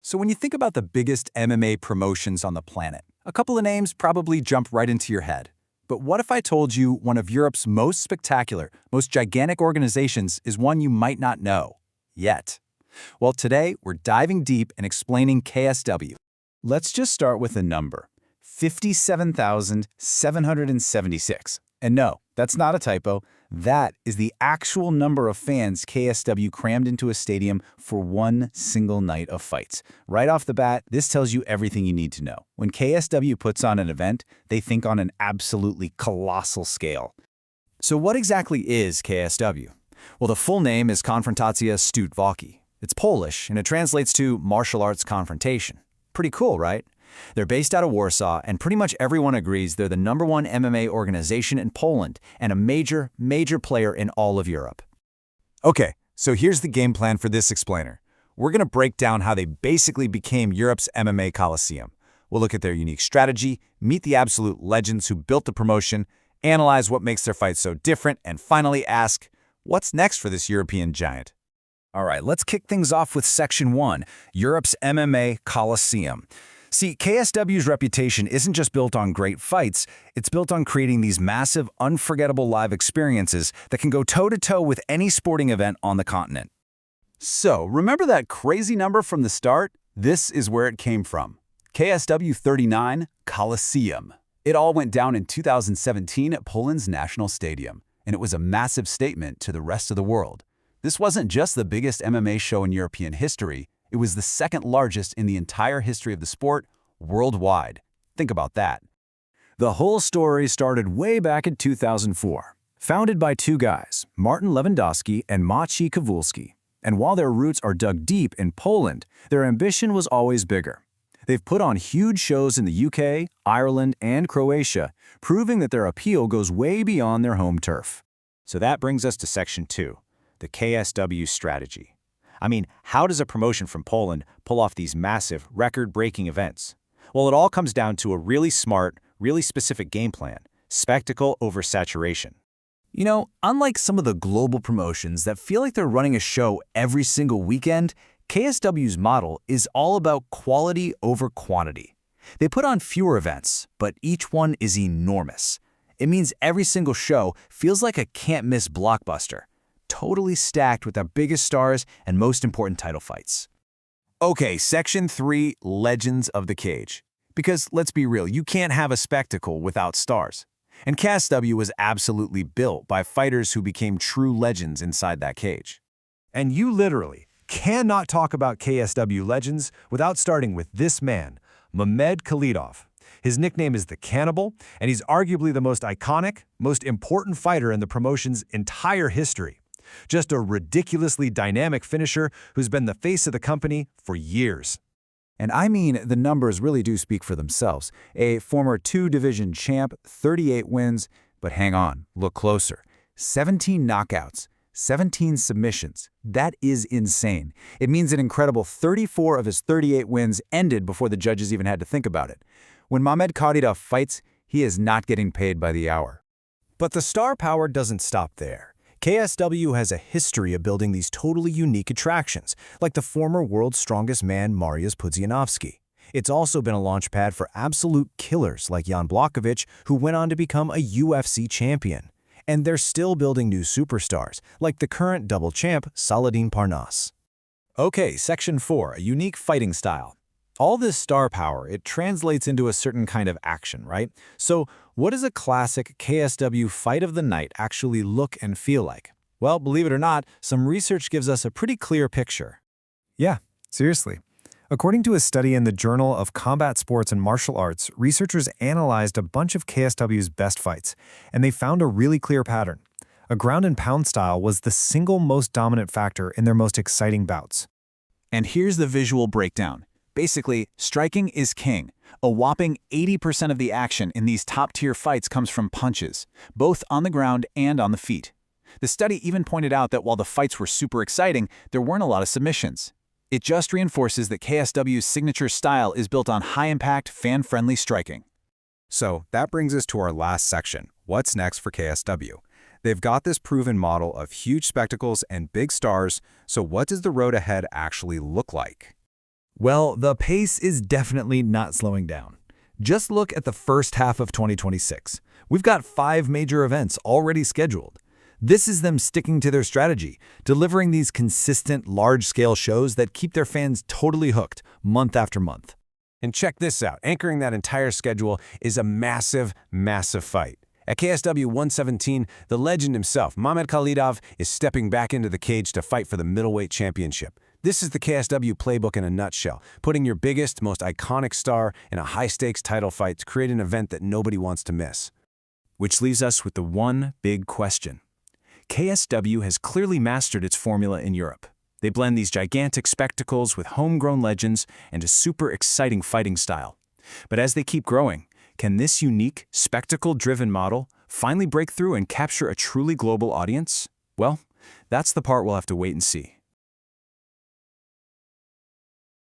So when you think about the biggest MMA promotions on the planet, a couple of names probably jump right into your head. But what if I told you one of Europe's most spectacular, most gigantic organizations is one you might not know yet? Well, today we're diving deep and explaining KSW. Let's just start with a number, 57,776. And no, that's not a typo. That is the actual number of fans KSW crammed into a stadium for one single night of fights. Right off the bat, this tells you everything you need to know. When KSW puts on an event, they think on an absolutely colossal scale. So what exactly is KSW? Well, the full name is Konfrontacja Sztuk Walki. It's Polish, and it translates to martial arts confrontation. Pretty cool, right? They're based out of Warsaw, and pretty much everyone agrees they're the #1 MMA organization in Poland and a major player in all of Europe. Okay, so here's the game plan for this explainer. We're going to break down how they basically became Europe's MMA Colosseum. We'll look at their unique strategy, meet the absolute legends who built the promotion, analyze what makes their fights so different, and finally ask, what's next for this European giant? All right, let's kick things off with Section 1, Europe's MMA Colosseum. See, KSW's reputation isn't just built on great fights, it's built on creating these massive, unforgettable live experiences that can go toe-to-toe with any sporting event on the continent. So, remember that crazy number from the start? This is where it came from. KSW 39 Colosseum. It all went down in 2017 at Poland's National Stadium, and it was a massive statement to the rest of the world. This wasn't just the biggest MMA show in European history, it was the second largest in the entire history of the sport worldwide. Think about that. The whole story started way back in 2004. Founded by two guys, Martin Lewandowski and Maciej Kowalski. And while their roots are dug deep in Poland, their ambition was always bigger. They've put on huge shows in the UK, Ireland, and Croatia, proving that their appeal goes way beyond their home turf. So that brings us to Section 2, the KSW strategy. I mean, how does a promotion from Poland pull off these massive, record-breaking events? Well, it all comes down to a really smart, really specific game plan: spectacle over saturation. You know, unlike some of the global promotions that feel like they're running a show every single weekend, KSW's model is all about quality over quantity. They put on fewer events, but each one is enormous. It means every single show feels like a can't-miss blockbuster, totally stacked with the biggest stars and most important title fights. Okay, Section 3, Legends of the Cage. Because let's be real, you can't have a spectacle without stars. And KSW was absolutely built by fighters who became true legends inside that cage. And you literally cannot talk about KSW legends without starting with this man, Mamed Khalidov. His nickname is the Cannibal, and he's arguably the most iconic, most important fighter in the promotion's entire history. Just a ridiculously dynamic finisher who's been the face of the company for years. And I mean, the numbers really do speak for themselves. A former two-division champ, 38 wins, but hang on, look closer. 17 knockouts, 17 submissions. That is insane. It means an incredible 34 of his 38 wins ended before the judges even had to think about it. When Mamed Khalidov fights, he is not getting paid by the hour. But the star power doesn't stop there. KSW has a history of building these totally unique attractions, like the former world's strongest man Mariusz Pudzianowski. It's also been a launchpad for absolute killers like Jan Blachowicz, who went on to become a UFC champion. And they're still building new superstars, like the current double champ Saladin Parnasse. Okay, Section 4, a unique fighting style. All this star power, it translates into a certain kind of action, right? So what does a classic KSW fight of the night actually look and feel like? Well, believe it or not, some research gives us a pretty clear picture. Yeah, seriously. According to a study in the Journal of Combat Sports and Martial Arts, researchers analyzed a bunch of KSW's best fights, and they found a really clear pattern. A ground-and-pound style was the single most dominant factor in their most exciting bouts. And here's the visual breakdown. Basically, striking is king. A whopping 80% of the action in these top-tier fights comes from punches, both on the ground and on the feet. The study even pointed out that while the fights were super exciting, there weren't a lot of submissions. It just reinforces that KSW's signature style is built on high-impact, fan-friendly striking. So that brings us to our last section, what's next for KSW? They've got this proven model of huge spectacles and big stars, so what does the road ahead actually look like? Well, the pace is definitely not slowing down. Just look at the first half of 2026. We've got 5 major events already scheduled. This is them sticking to their strategy, delivering these consistent, large-scale shows that keep their fans totally hooked month after month. And check this out, anchoring that entire schedule is a massive, massive fight. At KSW 117, the legend himself, Mamed Khalidov, is stepping back into the cage to fight for the middleweight championship. This is the KSW playbook in a nutshell, putting your biggest, most iconic star in a high-stakes title fight to create an event that nobody wants to miss. Which leaves us with the one big question. KSW has clearly mastered its formula in Europe. They blend these gigantic spectacles with homegrown legends and a super exciting fighting style. But as they keep growing, can this unique, spectacle-driven model finally break through and capture a truly global audience? Well, that's the part we'll have to wait and see.